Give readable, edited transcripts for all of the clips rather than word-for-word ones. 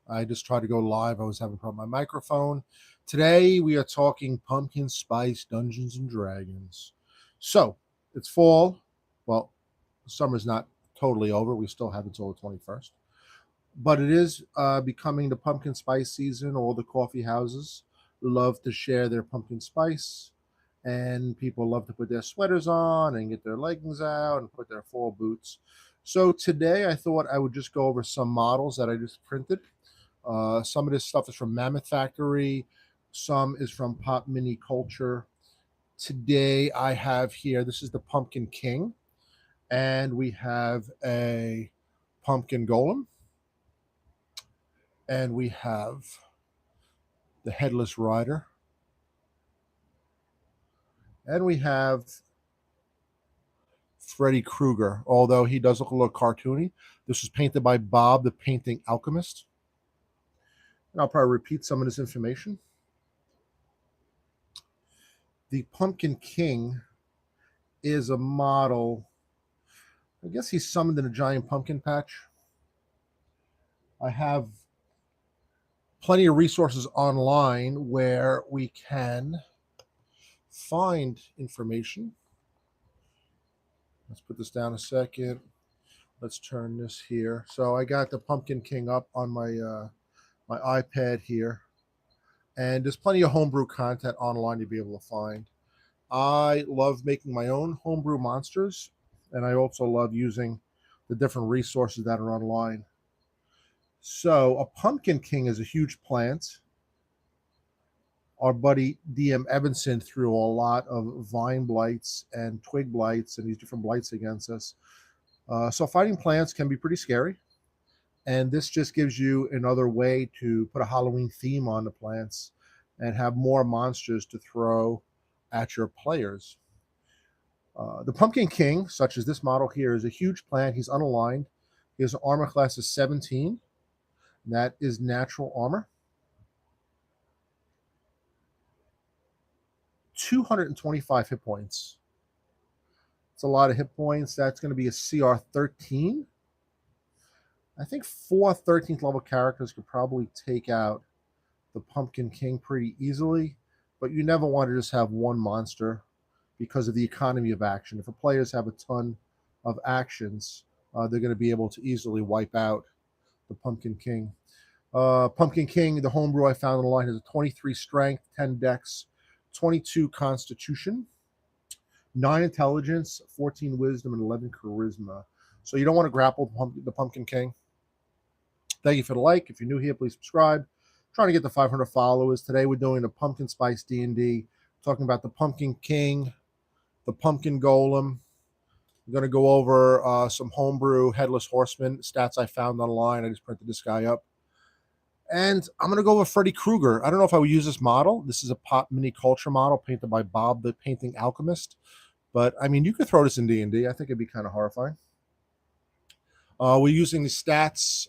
I just tried to go live. I was having a problem with my microphone. Today we are talking pumpkin spice Dungeons and Dragons. So it's fall. Well, summer's not totally over. We still have until the 21st. But it is becoming the pumpkin spice season. All the coffee houses love to share their pumpkin spice, and people love to put their sweaters on and get their leggings out and put their fall boots. So today I thought I would just go over some models that I just printed. Some of this stuff is from Mammoth Factory, some is from Pop Mini Culture. Today I have here, this is the Pumpkin King, and we have a Pumpkin Golem, and we have the Headless Rider, and we have Freddy Krueger, although he does look a little cartoony. This was painted by Bob, the Painting Alchemist. And I'll probably repeat some of this information. The Pumpkin King is a model. I guess he's summoned in a giant pumpkin patch. I have plenty of resources online where we can find information. Let's put this down a second. Let's turn this here. So I got the Pumpkin King up on my my iPad here, and there's plenty of homebrew content online to be able to find. I love making my own homebrew monsters, and I also love using the different resources that are online. So a Pumpkin King is a huge plant. Our buddy DM Evanson threw a lot of vine blights and twig blights and these different blights against us. So fighting plants can be pretty scary. And this just gives you another way to put a Halloween theme on the plants and have more monsters to throw at your players. The Pumpkin King, such as this model here, is a huge plant. He's unaligned. He has an armor class of 17. That is natural armor. 225 hit points. It's a lot of hit points. That's going to be a CR 13. I think 4 13th level characters could probably take out the Pumpkin King pretty easily, but you never want to just have one monster because of the economy of action. If the players have a ton of actions, they're going to be able to easily wipe out the Pumpkin King. Pumpkin King, the homebrew I found online, has a 23 strength, 10 dex, 22 constitution, 9 intelligence, 14 wisdom, and 11 charisma. So you don't want to grapple the Pumpkin King. Thank you for the like. If you're new here, please subscribe. I'm trying to get to 500 followers. Today we're doing a Pumpkin Spice D&D, talking about the Pumpkin King, the Pumpkin Golem. I'm going to go over some homebrew Headless Horseman stats I found online. I just printed this guy up. And I'm going to go over Freddy Krueger. I don't know if I would use this model. This is a Pop Mini Culture model painted by Bob, the Painting Alchemist. But, I mean, you could throw this in D&D. I think it'd be kind of horrifying. We're using the stats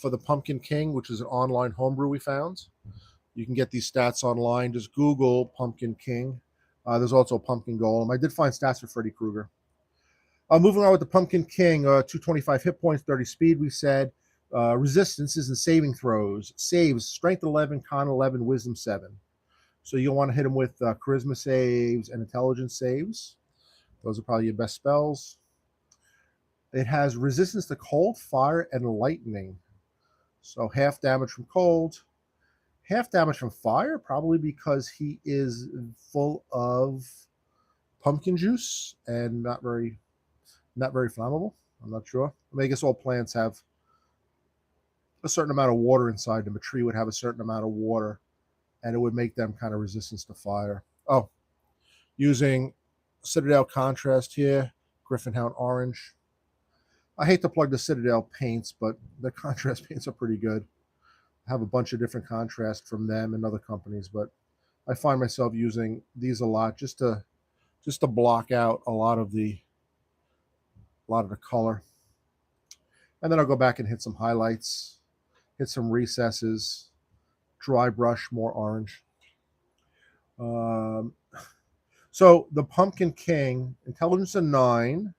for the Pumpkin King, which is an online homebrew we found. You can get these stats online. Just Google Pumpkin King. There's also a Pumpkin Golem. I did find stats for Freddy Krueger. Moving on with the Pumpkin King, 225 hit points, 30 speed, we said. Resistances and saving throws. Saves, strength 11, con 11, wisdom 7. So you'll want to hit him with charisma saves and intelligence saves. Those are probably your best spells. It has resistance to cold, fire, and lightning. So half damage from cold, half damage from fire, probably because he is full of pumpkin juice and not very flammable. I'm not sure. I mean, I guess all plants have a certain amount of water inside them. A tree would have a certain amount of water, and it would make them kind of resistance to fire. Oh, using Citadel contrast here, Griffin Hound orange. I hate to plug the Citadel paints, but the contrast paints are pretty good. I have a bunch of different contrasts from them and other companies, but I find myself using these a lot just to block out a lot of the color. And then I'll go back and hit some highlights, hit some recesses, dry brush, more orange. So the Pumpkin King, intelligence of 9,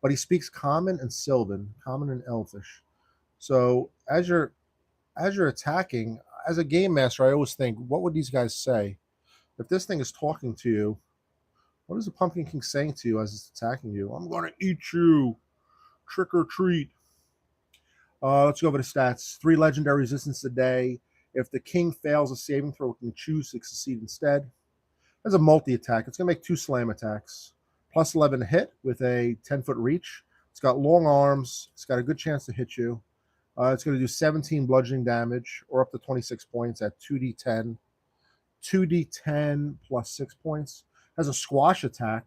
but he speaks Common and Sylvan, Common and Elfish. So as you're as you're attacking, as a game master, I always think, what would these guys say? If this thing is talking to you, what is the Pumpkin King saying to you as it's attacking you? I'm going to eat you. Trick or treat. Let's go over the stats. 3 legendary resistance a day. If the king fails a saving throw, it can choose to succeed instead. As a multi-attack, it's going to make 2 slam attacks. Plus 11 hit with a 10-foot reach. It's got long arms. It's got a good chance to hit you. It's going to do 17 bludgeoning damage, or up to 26 points at 2d10. 2d10 plus 6 points. Has a squash attack.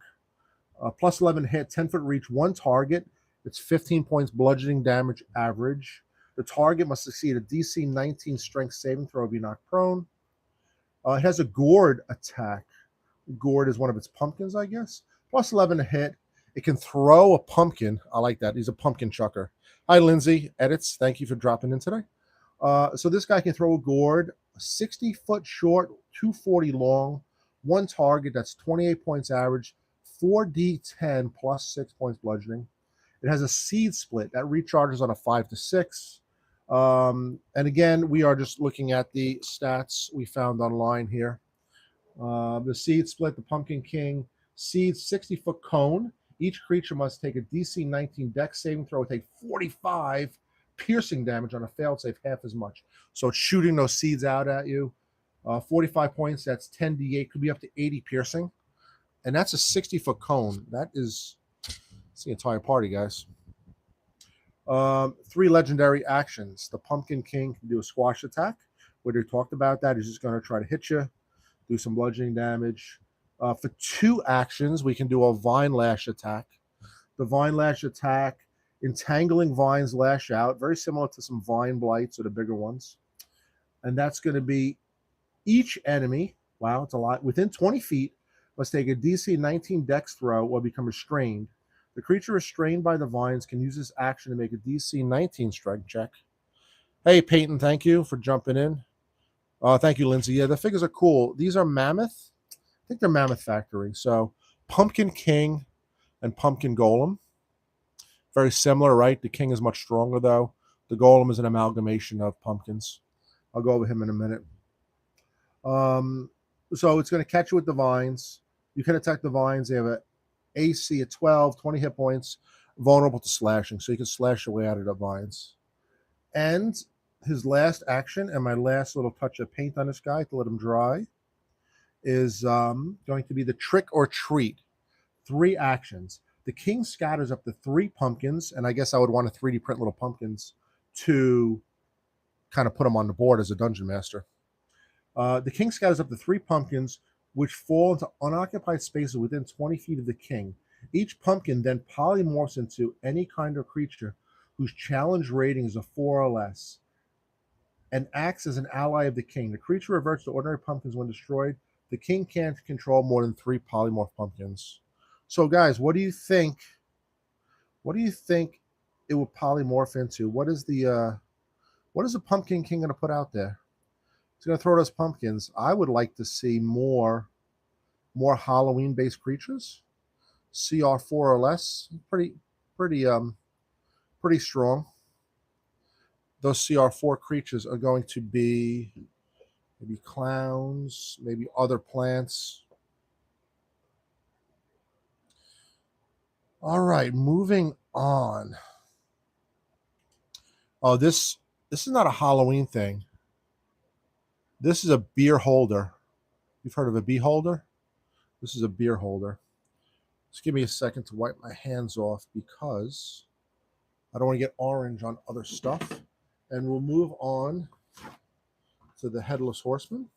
Plus 11 hit, 10-foot reach, 1 target. It's 15 points bludgeoning damage average. The target must succeed a DC 19 strength saving throw to be knocked prone. It has a gourd attack. Gourd is one of its pumpkins, I guess. Plus 11 to hit. It can throw a pumpkin. I like that. He's a pumpkin chucker. Hi, Lindsay. Edits. Thank you for dropping in today. So this guy can throw a gourd, 60-foot short, 240 long, 1 target. That's 28 points average, 4d10 plus 6 points bludgeoning. It has a seed split that recharges on a 5 to 6. And again, we are just looking at the stats we found online here. The seed split, the Pumpkin King, seeds 60-foot cone. Each creature must take a DC 19 dex saving throw, take 45 piercing damage on a failed save, half as much. So it's shooting those seeds out at you. 45 points, that's 10d8, could be up to 80 piercing. And that's a 60-foot cone. That is, it's the entire party, guys. 3 legendary actions. The Pumpkin King can do a squash attack. We already talked about that. He's just going to try to hit you, do some bludgeoning damage. For 2 actions, we can do a Vine Lash attack. The Vine Lash attack, entangling vines lash out, very similar to some Vine Blights or the bigger ones. And that's going to be each enemy, wow, it's a lot, within 20 feet, must take a DC 19 dex throw or become restrained. The creature restrained by the vines can use this action to make a DC 19 strength check. Hey, Peyton, thank you for jumping in. Thank you, Lindsay. Yeah, the figures are cool. These are Mammoth. I think they're Mammoth Factory. So Pumpkin King and Pumpkin Golem. Very similar, right? The King is much stronger, though. The Golem is an amalgamation of pumpkins. I'll go over him in a minute. So it's going to catch you with the vines. You can attack the vines. They have an AC at 12, 20 hit points, vulnerable to slashing. So you can slash your way out of the vines. And his last action, and my last little touch of paint on this guy to let him dry, is going to be the Trick or Treat. 3 actions. The king scatters up to 3 pumpkins, and I guess I would want to 3D print little pumpkins to kind of put them on the board as a dungeon master. The king scatters up to 3 pumpkins, which fall into unoccupied spaces within 20 feet of the king. Each pumpkin then polymorphs into any kind of creature whose challenge rating is a 4 or less and acts as an ally of the king. The creature reverts to ordinary pumpkins when destroyed. The king can't control more than 3 polymorph pumpkins. So, guys, what do you think? What do you think it would polymorph into? What is the Pumpkin King going to put out there? He's going to throw those pumpkins. I would like to see more Halloween-based creatures. CR4 or less. Pretty strong. Those CR4 creatures are going to be maybe clowns, maybe other plants. All right, moving on. Oh, this is not a Halloween thing. This is a beer holder. You've heard of a bee holder? This is a beer holder. Just give me a second to wipe my hands off because I don't want to get orange on other stuff. And we'll move on to the Headless Horseman.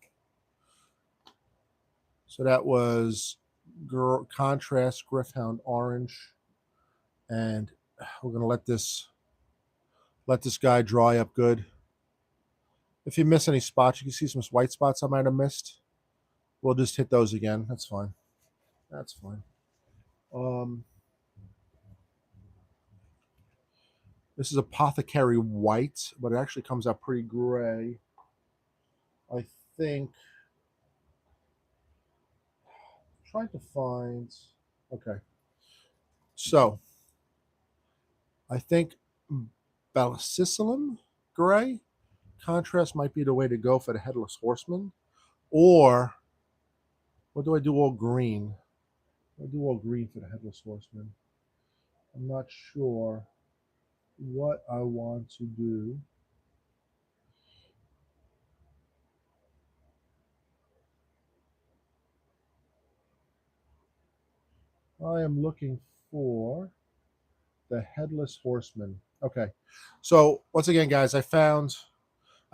So that was contrast Griffhound orange. And we're going to let this guy dry up good. If you miss any spots, you can see some white spots I might have missed. We'll just hit those again. That's fine. That's fine. This is Apothecary White, but it actually comes out pretty gray. I think. Trying to find. Okay. So, I think Balsicillum gray contrast might be the way to go for the Headless Horseman. Or, what do I do all green? I do all green for the Headless Horseman. I'm not sure what I want to do. I am looking for the Headless Horseman. Okay. So, once again, guys, I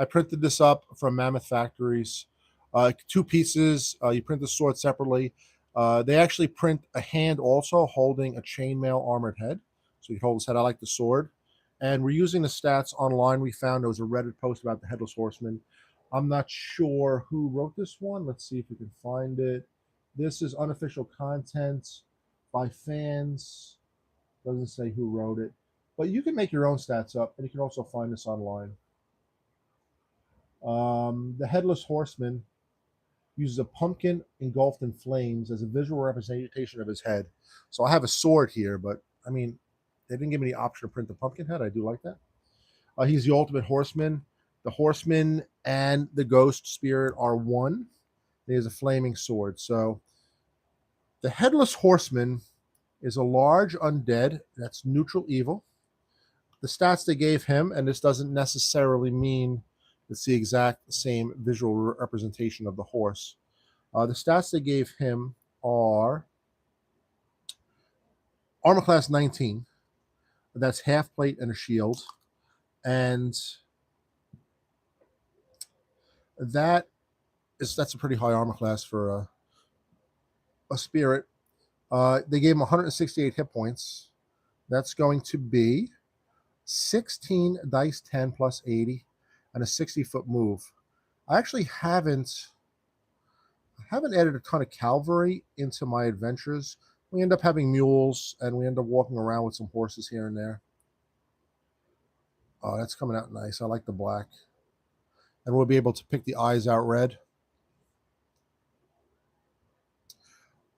printed this up from Mammoth Factories. Two pieces. You print the sword separately. They actually print a hand also holding a chainmail armored head. So you hold his head. I like the sword. And we're using the stats online. We found there was a Reddit post about the Headless Horseman. I'm not sure who wrote this one. Let's see if we can find it. This is unofficial content by fans. Doesn't say who wrote it. But you can make your own stats up, and you can also find this online. The Headless Horseman uses a pumpkin engulfed in flames as a visual representation of his head. So I have a sword here, but I mean, they didn't give me the option to print the pumpkin head. I do like that. He's the ultimate horseman. The horseman and the ghost spirit are one. He has a flaming sword. So the Headless Horseman is a large undead that's neutral evil. The stats they gave him, and this doesn't necessarily mean it's the exact same visual representation of the horse. The stats they gave him are armor class 19. That's half plate and a shield. And that's a pretty high armor class for a spirit. They gave him 168 hit points. That's going to be 16 dice 10 plus 80 and a 60-foot move. I actually haven't added a ton of cavalry into my adventures. We end up having mules, and we end up walking around with some horses here and there. Oh, that's coming out nice. I like the black. And we'll be able to pick the eyes out red.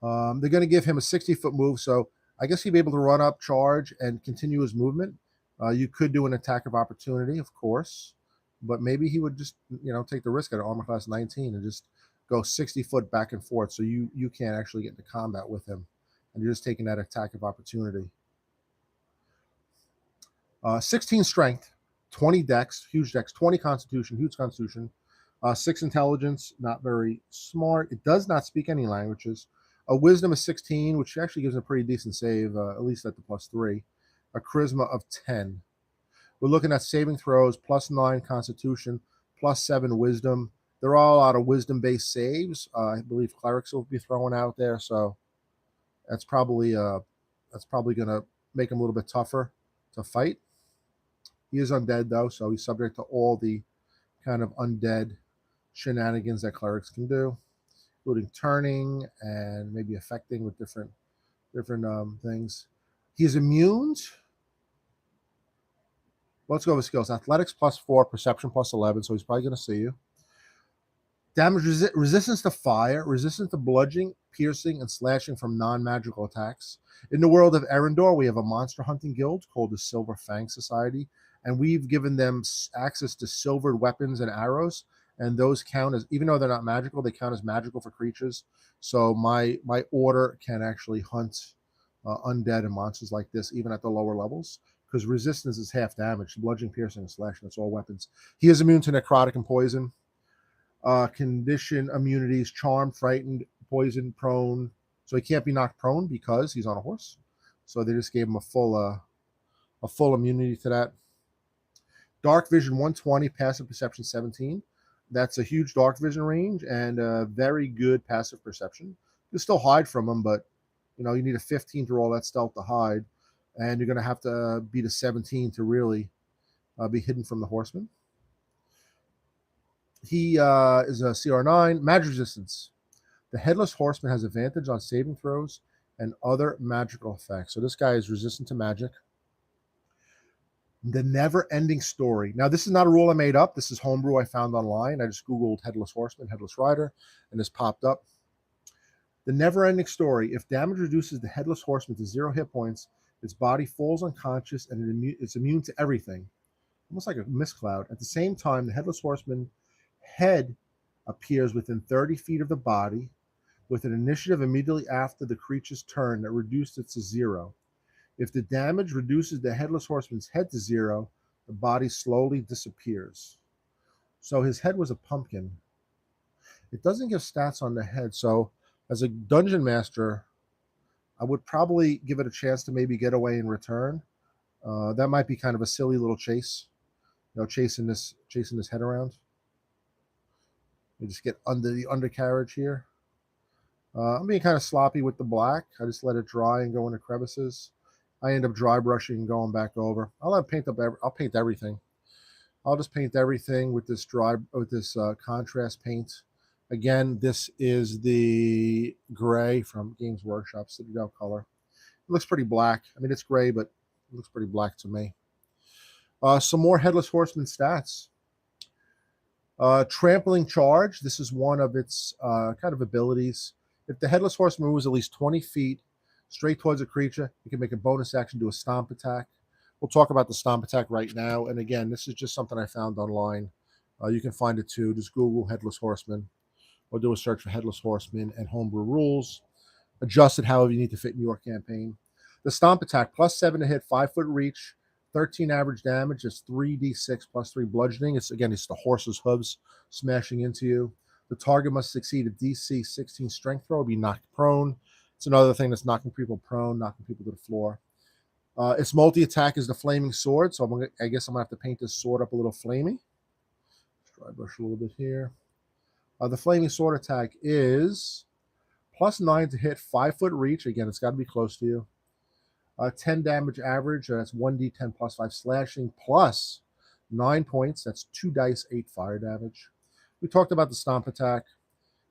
They're going to give him a 60-foot move, so I guess he'd be able to run up, charge, and continue his movement. You could do an attack of opportunity, of course, but maybe he would just, take the risk at armor class 19 and just go 60 foot back and forth, so you can't actually get into combat with him, and you're just taking that attack of opportunity. 16 strength, 20 dex, huge dex, 20 constitution, huge constitution, 6 intelligence, not very smart. It does not speak any languages. A wisdom of 16, which actually gives him a pretty decent save, at least at the +3. A charisma of 10. We're looking at saving throws, +9 constitution, +7 wisdom. They're all out of wisdom-based saves. I believe clerics will be throwing out there, so that's probably going to make him a little bit tougher to fight. He is undead, though, so he's subject to all the kind of undead shenanigans that clerics can do, including turning and maybe affecting with different things. He's immune. Let's go with skills. Athletics +4, perception +11, so he's probably going to see you. Damage resistance to fire, resistance to bludgeoning, piercing, and slashing from non-magical attacks. In the world of Erendor, we have a monster hunting guild called the Silver Fang Society, and we've given them access to silvered weapons and arrows, and those count as, even though they're not magical, they count as magical for creatures. So my order can actually hunt undead and monsters like this, even at the lower levels, because resistance is half damage. Bludgeoning, piercing, and slashing, that's all weapons. He is immune to necrotic and poison. Condition immunities: charmed, frightened, poisoned, prone. So he can't be knocked prone because he's on a horse. So they just gave him a full immunity to that. Dark vision 120, passive perception 17. That's a huge dark vision range and a very good passive perception. You can still hide from him, but you need a 15 to roll that stealth to hide, and you're going to have to beat a 17 to really be hidden from the horseman. He is a CR9. Magic resistance. The Headless Horseman has advantage on saving throws and other magical effects. So this guy is resistant to magic. The Never-Ending Story. Now, this is not a rule I made up. This is homebrew I found online. I just Googled Headless Horseman, Headless Rider, and this popped up. The Never-Ending Story. If damage reduces the Headless Horseman to 0 hit points, its body falls unconscious and it's immune to everything. almost like a mist cloud. At the same time, the Headless Horseman head appears within 30 feet of the body, with an initiative immediately after the creature's turn that reduced it to 0. If the damage reduces the Headless Horseman's head to 0, the body slowly disappears. So his head was a pumpkin. It doesn't give stats on the head, so as a dungeon master, I would probably give it a chance to maybe get away and return. That might be kind of a silly little chase, chasing this head around. You just get under the undercarriage here. I'm being kind of sloppy with the black. I just let it dry and go into crevices. I end up dry brushing and going back over. I'll paint everything. I'll just paint everything with this contrast paint. Again, this is the gray from Games Workshop Citadel color. It looks pretty black. I mean, it's gray, but it looks pretty black to me. Some more Headless Horseman stats. Trampling Charge. This is one of its kind of abilities. If the Headless Horseman moves at least 20 feet straight towards a creature, you can make a bonus action, do a stomp attack. We'll talk about the stomp attack right now. And again, this is just something I found online. You can find it too. Just Google Headless Horseman or do a search for Headless Horseman and homebrew rules. Adjust it however you need to fit in your campaign. The stomp attack, +7 to hit, 5-foot reach, 13 average damage. It's 3d6 +3 bludgeoning. It's the horse's hooves smashing into you. The target must succeed a DC 16 strength throw or be knocked prone. It's another thing that's knocking people prone, knocking people to the floor. Its multi-attack is the Flaming Sword, so I guess I'm going to have to paint this sword up a little flamey. Dry brush a little bit here. The Flaming Sword attack is +9 to hit, 5-foot reach. Again, it's got to be close to you. 10 damage average. That's 1d10 +5 slashing plus 9 points. That's 2 dice, 8 fire damage. We talked about the stomp attack.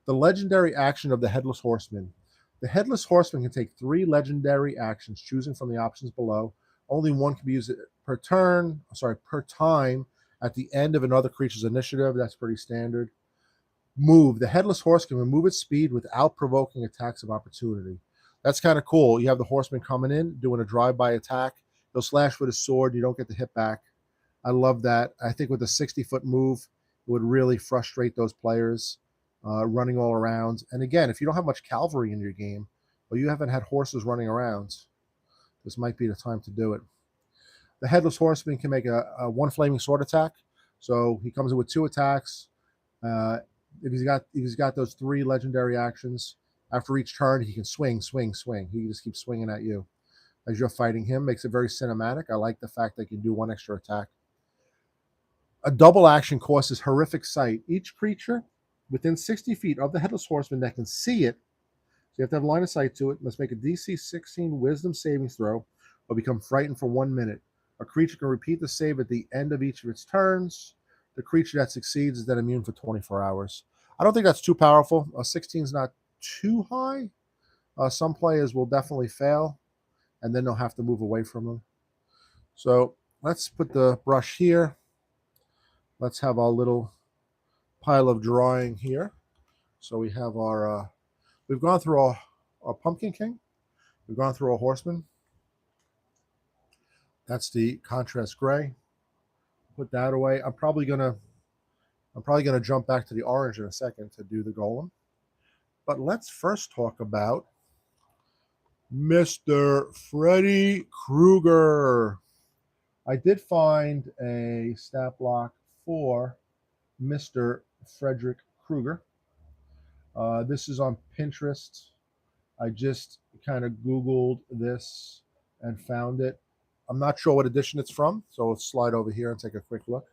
The legendary action of the Headless Horseman. The Headless Horseman can take 3 legendary actions, choosing from the options below. Only one can be used per time at the end of another creature's initiative. That's pretty standard. Move. The Headless Horse can remove its speed without provoking attacks of opportunity. That's kind of cool. You have the Horseman coming in, doing a drive-by attack. He'll slash with his sword. You don't get the hit back. I love that. I think with a 60-foot move, it would really frustrate those players running all around. And again, if you don't have much cavalry in your game, or you haven't had horses running around, this might be the time to do it. The Headless Horseman can make a 1 Flaming Sword attack. So he comes in with 2 attacks. If he's got those 3 legendary actions, after each turn, he can swing. He just keeps swinging at you as you're fighting him. Makes it very cinematic. I like the fact that you can do 1 extra attack. A double action causes Horrific Sight. Each creature within 60 feet of the Headless Horseman that can see it, so you have to have line of sight to it, must make a DC 16 Wisdom saving throw or become frightened for 1 minute. A creature can repeat the save at the end of each of its turns. The creature that succeeds is then immune for 24 hours. I don't think that's too powerful. 16 is not too high. Some players will definitely fail, and then they'll have to move away from them. So let's put the brush here. Let's have our little pile of drawing here. So we have our, we've gone through our Pumpkin King. We've gone through our Horseman. That's the contrast gray. Put that away. I'm probably gonna jump back to the orange in a second to do the Golem. But let's first talk about Mr. Freddy Krueger. I did find a stat block for Mr. Frederick Krueger. This is on Pinterest. I just kind of Googled this and found it. I'm not sure what edition it's from, so let's slide over here and take a quick look.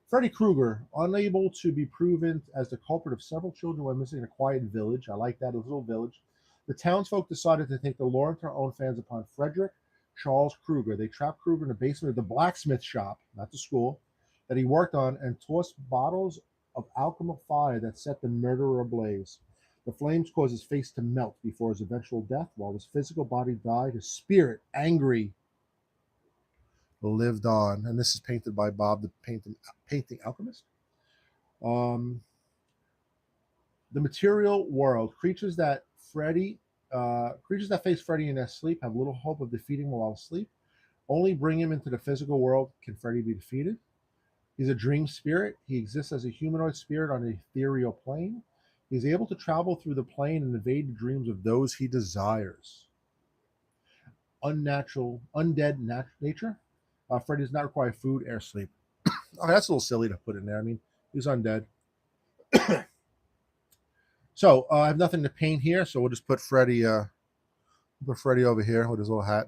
Freddy Krueger, unable to be proven as the culprit of several children who went missing in a quiet village. I like that, a little village. The townsfolk decided to take the law into their own hands upon Frederick Charles Krueger. They trapped Krueger in the basement of the blacksmith shop, not the school, that he worked on, and tossed bottles of alchemical fire that set the murderer ablaze. The flames caused his face to melt before his eventual death. While his physical body died, his spirit, angry, lived on. And this is painted by Bob, the painting alchemist. The material world. Creatures that face Freddy in their sleep have little hope of defeating him while asleep. Only bring him into the physical world can Freddy be defeated. He's a dream spirit. He exists as a humanoid spirit on an ethereal plane. He's able to travel through the plane and invade the dreams of those he desires. Undead nature. Freddy does not require food, air, sleep. Okay, that's a little silly to put in there. I mean, he's undead. So I have nothing to paint here, so we'll just put Freddy over here with his little hat.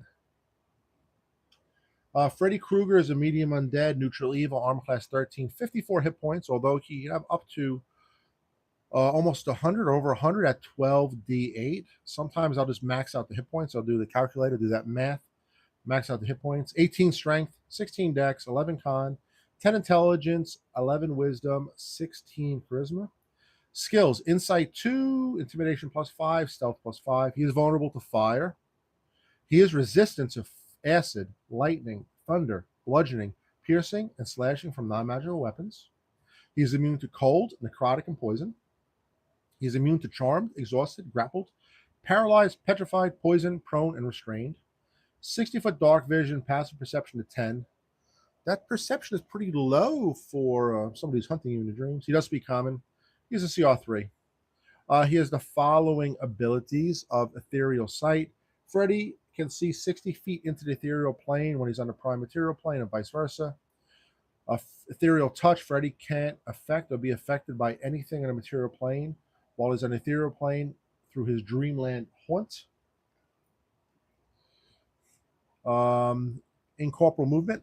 Freddy Krueger is a medium undead, neutral evil, armor class 13, 54 hit points, although he have up to almost 100, over 100 at 12d8. Sometimes I'll just max out the hit points. I'll do the calculator, do that math, max out the hit points. 18 strength, 16 dex, 11 con, 10 intelligence, 11 wisdom, 16 charisma. Skills, insight 2, intimidation +5, stealth +5. He is vulnerable to fire. He is resistant to acid, lightning, thunder, bludgeoning, piercing, and slashing from non-magical weapons. He is immune to cold, necrotic, and poison. He is immune to charmed, exhausted, grappled, paralyzed, petrified, poisoned, prone, and restrained. 60-foot dark vision, passive perception to 10. That perception is pretty low for somebody who's hunting you in the dreams. He does speak common. He has a CR3. He has the following abilities of ethereal sight. Freddy can see 60 feet into the ethereal plane when he's on the prime material plane and vice versa. Ethereal touch. Freddy can't affect or be affected by anything in a material plane while he's on the ethereal plane through his dreamland haunt. Incorporeal movement.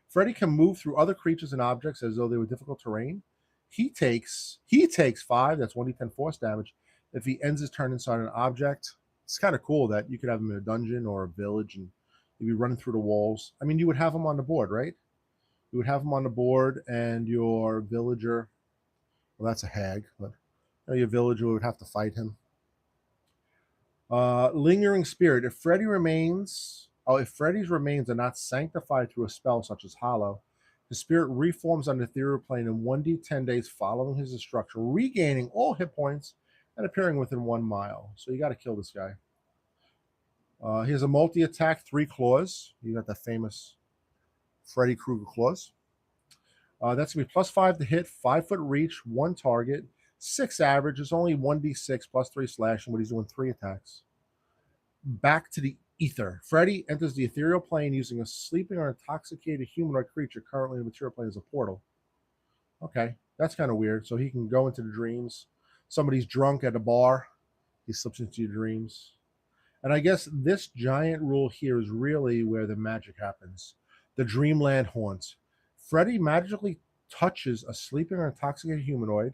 Freddy can move through other creatures and objects as though they were difficult terrain. He takes 5, that's 1d10 force damage, if he ends his turn inside an object. It's kind of cool that you could have him in a dungeon or a village and you'd be running through the walls. I mean, you would have him on the board, right? You would have him on the board, and your villager, well, that's a hag, but your villager would have to fight him. Lingering spirit. If Freddy's remains are not sanctified through a spell such as Hollow, the spirit reforms on the ethereal plane in 1d10 days following his destruction, regaining all hit points and appearing within 1 mile. So you got to kill this guy. He has a multi-attack, 3 claws. You got that famous Freddy Krueger claws. That's going to be +5 to hit, 5-foot reach, 1 target, 6 average. It's only 1d6 +3 slashing, but he's doing 3 attacks. Back to the ether. Freddy enters the ethereal plane using a sleeping or intoxicated humanoid creature currently in the material plane as a portal. Okay, that's kind of weird. So he can go into the dreams. Somebody's drunk at a bar. He slips into your dreams. And I guess this giant rule here is really where the magic happens. The Dreamland Haunt. Freddy magically touches a sleeping or intoxicated humanoid.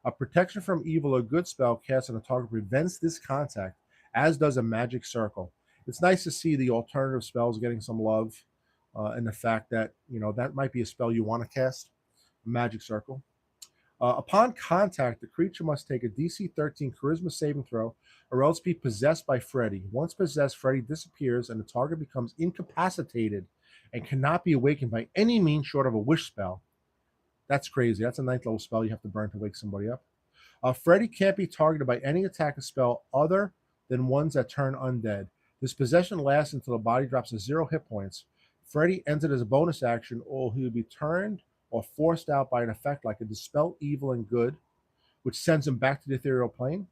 A protection from evil or good spell cast on a target prevents this contact, as does a magic circle. It's nice to see the alternative spells getting some love, and the fact that, that might be a spell you want to cast, magic circle. Upon contact, the creature must take a DC 13 charisma saving throw or else be possessed by Freddy. Once possessed, Freddy disappears and the target becomes incapacitated and cannot be awakened by any means short of a wish spell. That's crazy. That's a 9th level spell you have to burn to wake somebody up. Freddy can't be targeted by any attack or spell other than ones that turn undead. This possession lasts until the body drops to 0 hit points. Freddy ends it as a bonus action, or he will be turned or forced out by an effect like a Dispel Evil and Good, which sends him back to the ethereal plane.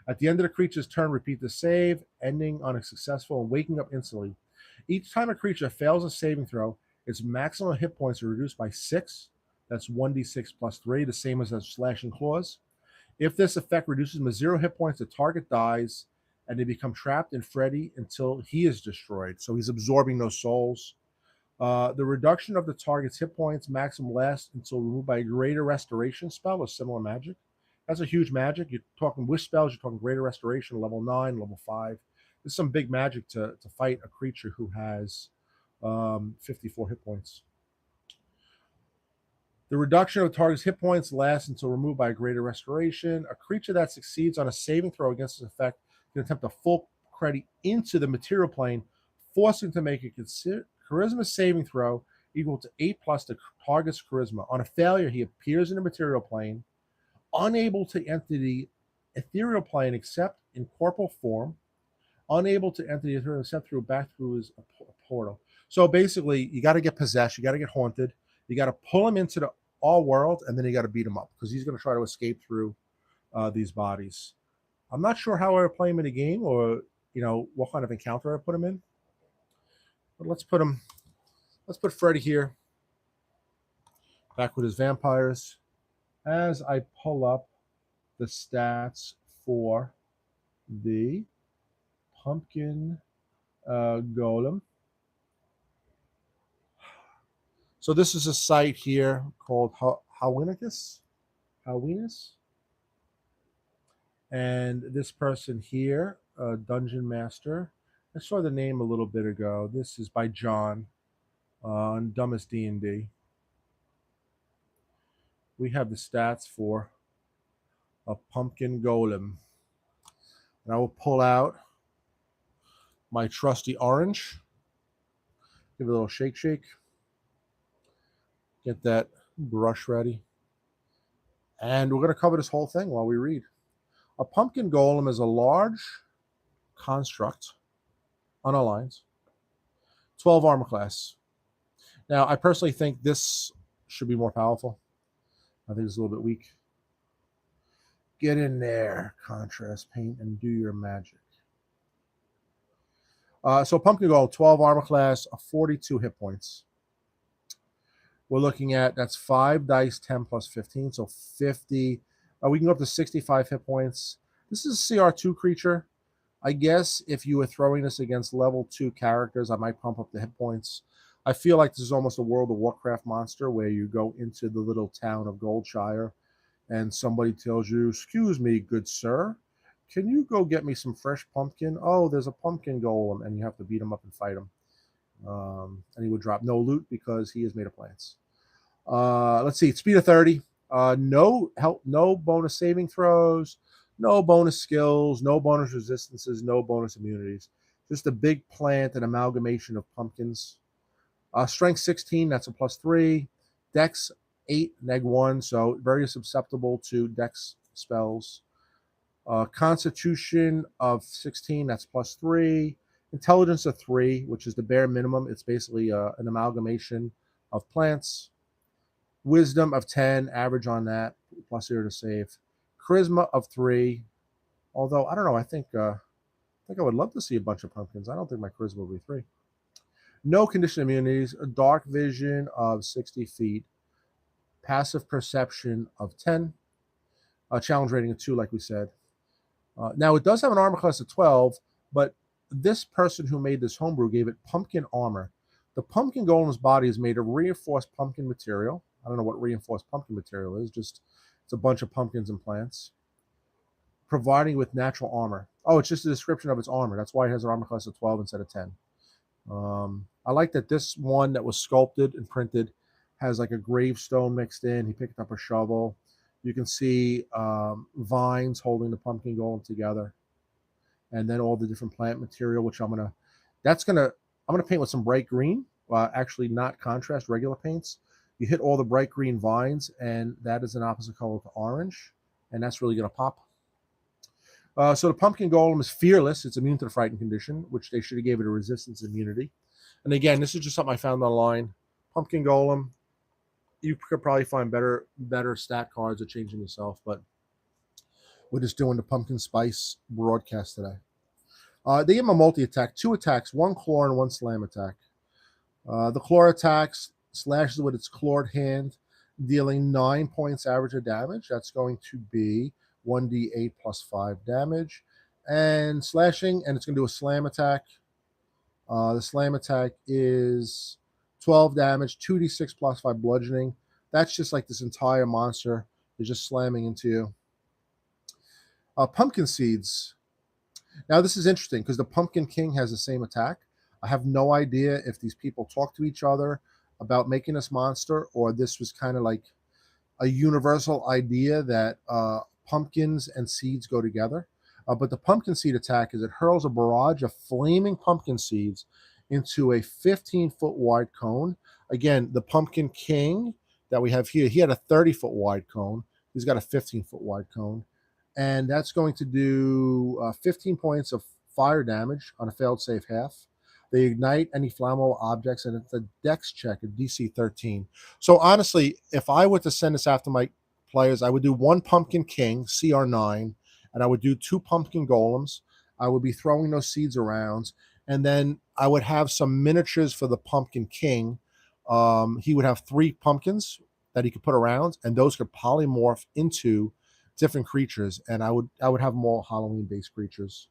At the end of the creature's turn, repeat the save, ending on a successful and waking up instantly. Each time a creature fails a saving throw, its maximum hit points are reduced by 6. That's 1d6 +3, the same as a slashing claws. If this effect reduces them to 0 hit points, the target dies, and they become trapped in Freddy until he is destroyed. So he's absorbing those souls. The reduction of the target's hit points maximum lasts until removed by a greater restoration spell or similar magic. That's a huge magic. You're talking wish spells, you're talking greater restoration, level 9, level 5. There's some big magic to fight a creature who has 54 hit points. The reduction of the target's hit points lasts until removed by a greater restoration. A creature that succeeds on a saving throw against this effect can attempt a full credit into the material plane, forcing to make a charisma saving throw equal to 8+ the target's charisma. On a failure, he appears in the material plane, unable to enter the ethereal plane except in corporal form, unable to enter the ethereal except back through his portal. So basically, you got to get possessed, you got to get haunted, You got to pull him into the all world, and then you got to beat him up because he's going to try to escape through these bodies. I'm not sure how I would play him in a game, or what kind of encounter I put him in. But let's put Freddy here, back with his vampires. As I pull up the stats for the pumpkin golem. So this is a site here called Howinus. And this person here, Dungeon Master, I saw the name a little bit ago. This is by John on Dumbest DnD. We have the stats for a pumpkin golem. And I will pull out my trusty orange. Give it a little shake. Get that brush ready. And we're going to cover this whole thing while we read. A pumpkin golem is a large construct, unaligned, 12 armor class. Now, I personally think this should be more powerful. I think it's a little bit weak. Get in there, contrast paint, and do your magic. So pumpkin golem, 12 armor class, 42 hit points. We're looking at, that's 5 dice, 10 plus 15, so 50. We can go up to 65 hit points. This is a CR2 creature. I guess if you were throwing this against level 2 characters, I might pump up the hit points. I feel like this is almost a World of Warcraft monster where you go into the little town of Goldshire and somebody tells you, "Excuse me, good sir, can you go get me some fresh pumpkin? Oh, there's a pumpkin golem," and you have to beat him up and fight him. And he would drop no loot because he is made of plants. Let's see, speed of 30. No help, no bonus saving throws, no bonus skills, no bonus resistances, no bonus immunities. Just a big plant, an amalgamation of pumpkins. Strength 16, that's a +3. Dex 8, -1, so very susceptible to Dex spells. Constitution of 16, that's +3. Intelligence of 3, which is the bare minimum. It's basically an amalgamation of plants. Wisdom of 10, average on that, +0 to save. Charisma of 3, although I don't know. I think I would love to see a bunch of pumpkins. I don't think my charisma will be 3. No condition immunities. A dark vision of 60 feet. Passive perception of 10. A challenge rating of 2, like we said. Now, it does have an armor class of 12, but this person who made this homebrew gave it pumpkin armor. The pumpkin golem's body is made of reinforced pumpkin material. I don't know what reinforced pumpkin material is. Just it's a bunch of pumpkins and plants. Providing with natural armor. Oh, it's just a description of its armor. That's why it has an armor class of 12 instead of 10. I like that this one that was sculpted and printed has like a gravestone mixed in. He picked up a shovel. You can see vines holding the pumpkin golem together. And then all the different plant material, which I'm gonna paint with some bright green. Actually, not contrast, regular paints. You hit all the bright green vines, and that is an opposite color to orange, and that's really gonna pop. So the pumpkin golem is fearless. It's immune to the frightened condition, which they should have gave it a resistance immunity. And again, this is just something I found online. Pumpkin golem, you could probably find better stat cards or change them yourself, but we're just doing the pumpkin spice broadcast today. They give him a multi-attack, 2 attacks, 1 claw and 1 slam attack. The claw attacks slashes with its clawed hand, dealing 9 points average of damage. That's going to be 1d8 plus 5 damage. And slashing, and it's going to do a slam attack. The slam attack is 12 damage, 2d6 plus 5 bludgeoning. That's just like this entire monster is just slamming into you. Pumpkin seeds. Now, this is interesting because the Pumpkin King has the same attack. I have no idea if these people talk to each other about making this monster, or this was kind of like a universal idea that pumpkins and seeds go together. But the pumpkin seed attack is it hurls a barrage of flaming pumpkin seeds into a 15-foot wide cone. Again, the Pumpkin King that we have here, he had a 30-foot wide cone. He's got a 15-foot wide cone. And that's going to do 15 points of fire damage on a failed save half. They ignite any flammable objects, and it's a dex check, a DC 13. So honestly, if I were to send this after my players, I would do 1 Pumpkin King, CR 9, and I would do 2 Pumpkin Golems. I would be throwing those seeds around, and then I would have some miniatures for the Pumpkin King. He would have 3 pumpkins that he could put around, and those could polymorph into different creatures, and I would have more Halloween-based creatures.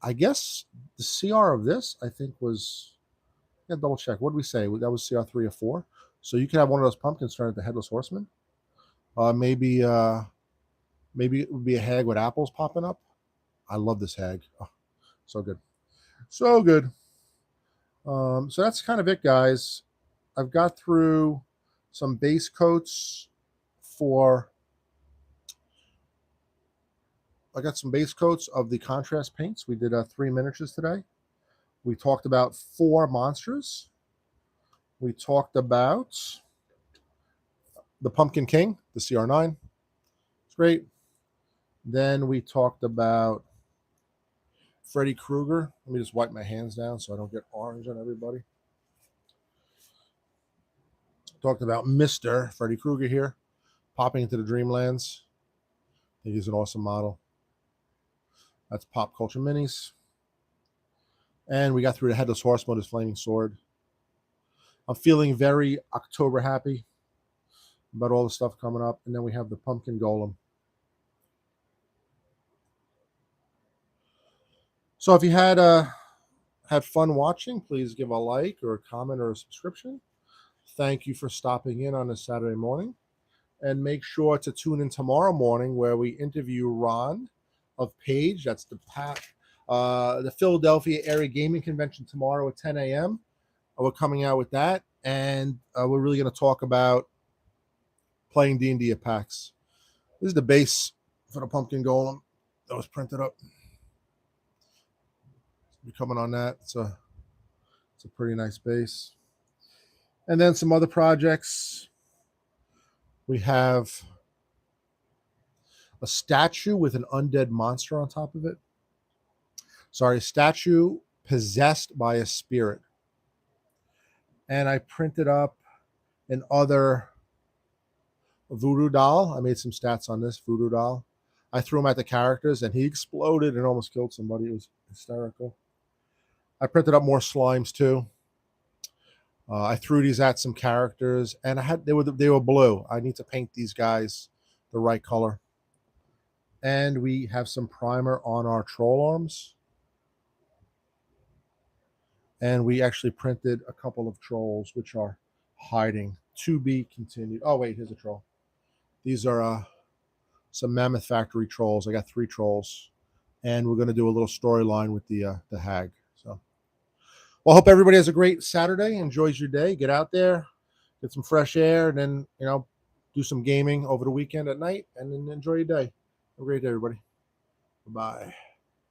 I guess the CR of this, I think, was, yeah, double check. What did we say? That was CR 3 or 4. So you could have one of those pumpkins turn into Headless Horseman. Maybe it would be a hag with apples popping up. I love this hag. Oh, so good. So good. So that's kind of it, guys. I've got through some base coats for... I got some base coats of the contrast paints. We did 3 miniatures today. We talked about 4 monsters. We talked about the Pumpkin King, the CR9. It's great. Then we talked about Freddy Krueger. Let me just wipe my hands down so I don't get orange on everybody. Talked about Mr. Freddy Krueger here, popping into the Dreamlands. I think he's an awesome model. That's Pop Culture Minis. And we got through the Headless Horseman, his flaming sword. I'm feeling very October happy about all the stuff coming up. And then we have the Pumpkin Golem. So if you had fun watching, please give a like or a comment or a subscription. Thank you for stopping in on this Saturday morning. And make sure to tune in tomorrow morning where we interview Ron of Page. That's the Philadelphia Area Gaming Convention tomorrow at 10 a.m. We're coming out with that. And we're really going to talk about playing D&D at PAX. This is the base for the Pumpkin Golem that was printed up. Be coming on that. It's a pretty nice base. And then some other projects. We have a statue with an undead monster on top of it. Sorry, a statue possessed by a spirit. And I printed up an other voodoo doll. I made some stats on this voodoo doll. I threw him at the characters and he exploded and almost killed somebody. It was hysterical. I printed up more slimes too. I threw these at some characters, and they were blue. I need to paint these guys the right color. And we have some primer on our troll arms. And we actually printed a couple of trolls, which are hiding to be continued. Oh wait, here's a troll. These are some Mammoth Factory trolls. I got 3 trolls, and we're going to do a little storyline with the hag. So. Well, I hope everybody has a great Saturday, enjoys your day, get out there, get some fresh air, and then, do some gaming over the weekend at night, and then enjoy your day. Have a great day, everybody. Bye-bye.